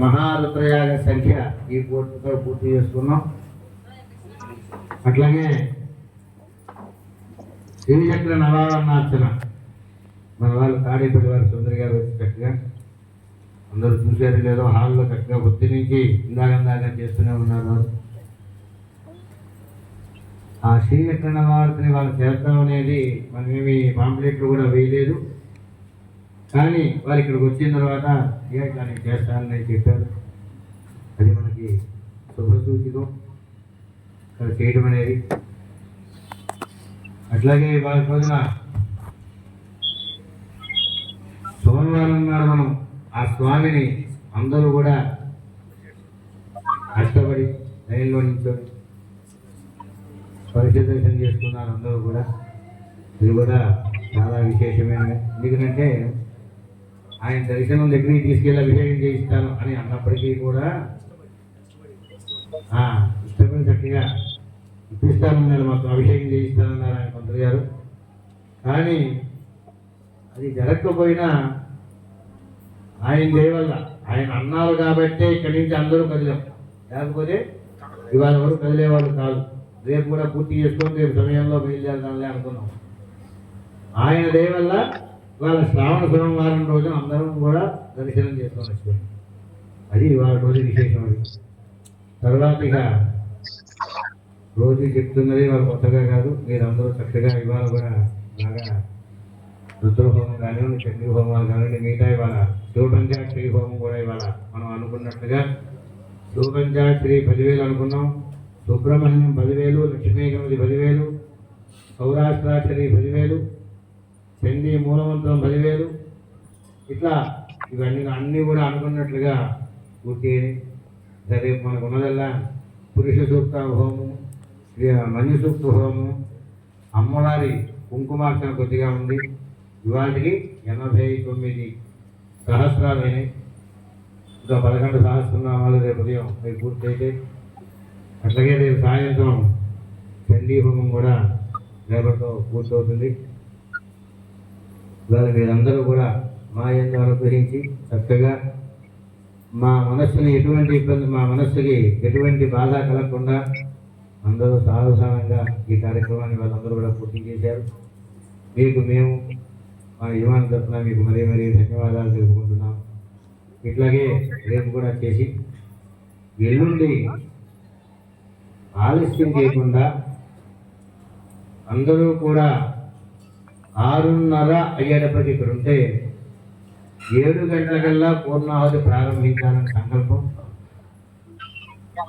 మహారుద్రయాగ సంఖ్య ఈ పూర్తితో పూర్తి చేసుకున్నాం. అట్లాగే శ్రీచక్ర నవావరణార్చన మన వాళ్ళు తాడేపల్లి వారి సుందరి గారు వచ్చి చక్కగా అందరూ చూశారు లేదో హాల్లో చక్కగా ఒత్తి నుంచి ఇందాక చేస్తూనే ఉన్నారు. ఆ శ్రీచక్ర నవావర్తిని వాళ్ళు చేస్తాం అనేది మనమేమి పాంప్లెట్లు కూడా వేయలేదు. కానీ వారు ఇక్కడికి వచ్చిన తర్వాత ఇట్లా నేను చేస్తానని చెప్పారు. అది మనకి శుభసూచికం ఇక్కడ చేయడం అనేది. అట్లాగే వాళ్ళ రోజున సోమవారం నాడు మనం ఆ స్వామిని అందరూ కూడా కష్టపడి లైన్లో నిల్చొని పరిశుద్ధం చేసుకున్నారు అందరూ కూడా. ఇది కూడా చాలా విశేషమైనది. ఎందుకంటే ఆయన దర్శనం దగ్గరికి తీసుకెళ్ళి అభిషేకం చేయిస్తాను అని అన్నప్పటికీ కూడా ఇష్టపడి చక్కగా ఇప్పిస్తానన్నారు, మాకు అభిషేకం చేయిస్తానన్నారు ఆయన మంత్రి గారు. కానీ అది జరగకపోయినా ఆయన దయవల్ల ఆయన అన్నారు కాబట్టే ఇక్కడి నుంచి అందరూ కదిలాం. లేకపోతే ఇవాళ వరకు కదిలేవాళ్ళు కాదు. రేపు కూడా పూర్తి చేసుకొని రేపు సమయంలో బయలుదేరదాంలే అనుకున్నాం. ఆయన దయవల్ల ఇవాళ శ్రావణ సోమవారం రోజున అందరం కూడా దర్శనం చేసుకొని వచ్చాం. అది ఇవాళ రోజు విశేషం. అది తర్వాత ఇక రోజు చెప్తున్నది వాళ్ళు కొత్తగా కాదు, మీరందరూ చక్కగా ఇవాళ కూడా బాగా రుద్రహోమం కానివ్వండి, చండీ హోమాలు కానివ్వండి, మిగతా ఇవాళ శివపంచాక్షరి హోమం కూడా ఇవాళ మనం అనుకున్నట్టుగా శివపంచాక్షరి 10,000 అనుకున్నాం, సుబ్రహ్మణ్యం 10,000, లక్ష్మీగణపతి 10,000, సౌరాష్ట్రాక్షరి 10,000, చండీ మూలమంత్రం 10,000. ఇట్లా ఇవన్నీ అన్నీ కూడా అనుకున్నట్లుగా పూర్తి. రేపు మనకు ఉన్నదల్లా పురుష సూక్త హోమం, మన్యు సూక్త హోమం, అమ్మవారి కుంకుమార్చన కొద్దిగా ఉంది. ఇవాటికి 89 సహస్రాలు అయినాయి. ఇంకా 11 సహస్రనామాలు రేపు ఉదయం అవి పూర్తయితే. అట్లాగే రేపు సాయంత్రం చండీ హోమం కూడా రేపటితో పూర్తవుతుంది. ఇవాళ మీరందరూ కూడా మా యందు అనుగ్రహించి చక్కగా మా మనస్సుని ఎటువంటి ఇబ్బంది, మా మనస్సుకి ఎటువంటి బాధ కలగకుండా అందరూ సాధారణంగా ఈ కార్యక్రమాన్ని వాళ్ళందరూ కూడా పూర్తి చేశారు. మీకు మేము మా యజమాని తరఫున మీకు మరీ ధన్యవాదాలు తెలుపుకుంటున్నాం. ఇట్లాగే రేపు కూడా చేసి ఎల్లుండి ఆలస్యం చేయకుండా అందరూ కూడా 6:30 అయ్యేటప్పటికి ఇక్కడ ఉంటే 7 గంటలకల్లా పూర్ణాహుతి ప్రారంభించాలని సంకల్పం.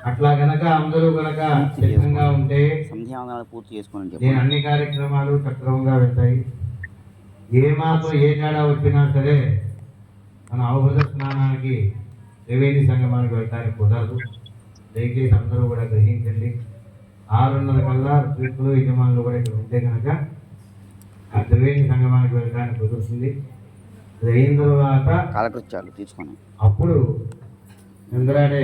అట్లా గనక అందరూ గనక సిద్ధంగా ఉంటే పూర్తి చేసుకోండి. నేను అన్ని కార్యక్రమాలు సక్రమంగా వెళ్తాయి. ఏ మాత్రం ఏ తేడా వచ్చినా సరే మన అవబోధ స్నానానికి త్రివేణి సంగమానికి వెళ్ళడానికి కుదరదు. దయచేసి అందరూ కూడా గ్రహించండి. 6:30 కల్లా శ్రీకులు యజమానులు కూడా ఇక్కడ ఉంటే కనుక ఆ త్రివేణి సంగమానికి వెళ్ళడానికి కుదురుతుంది. అది అయిన తర్వాత కాలకృత్యాలు తీసుకొని అప్పుడు చంద్రాడే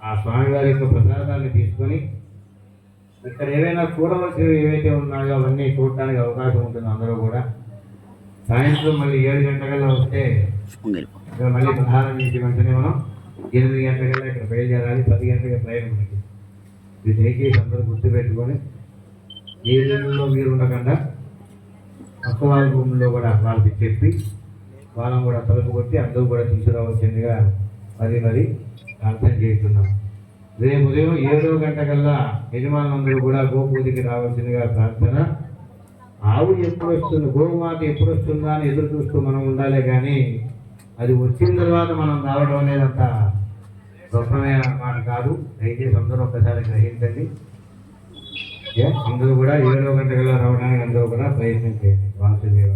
ఆ స్వామివారి యొక్క ప్రసాదాన్ని తీసుకొని ఇక్కడ ఏవైనా చూడవలసినవి ఏవైతే ఉన్నాయో అవన్నీ చూడటానికి అవకాశం ఉంటుంది. అందరూ కూడా సాయంత్రం మళ్ళీ 7 గంటలకల్లా వస్తే మళ్ళీ ప్రధానం చేసి వెంటనే మనం 8 గంటలకల్లా ఇక్కడ బయలుదేరాలి. 10 గంటలకి ట్రైన్ మనకి. ఇది దయచేసి అందరూ గుర్తుపెట్టుకొని మీ రూమ్లో మీరు ఉండకుండా పక్క వాళ్ళ రూమ్లో కూడా వాళ్ళకి చెప్పి వాళ్ళని కూడా తలుపు కొట్టి అందరూ కూడా తీసుకురావాల్సిందిగా మరి అర్థం చేస్తున్నాం. రేపు ఉదయం 7 గంటకల్లా యజమానులందరూ కూడా గోపూజకి రావాల్సిందిగా ప్రార్థన. ఆవు ఎప్పుడు వస్తుంది, గోమాత ఎప్పుడు వస్తుందా అని ఎదురు చూస్తూ మనం ఉండాలి. కానీ అది వచ్చిన తర్వాత మనం రావడం అనేది అంత గొప్పమైన మాట కాదు. దయచేసి అందరూ ఒక్కసారి గ్రహించండి. అందరూ కూడా 7 గంటకల్లా రావడానికి అందరూ కూడా ప్రయత్నం చేయండి. వాసుదేవ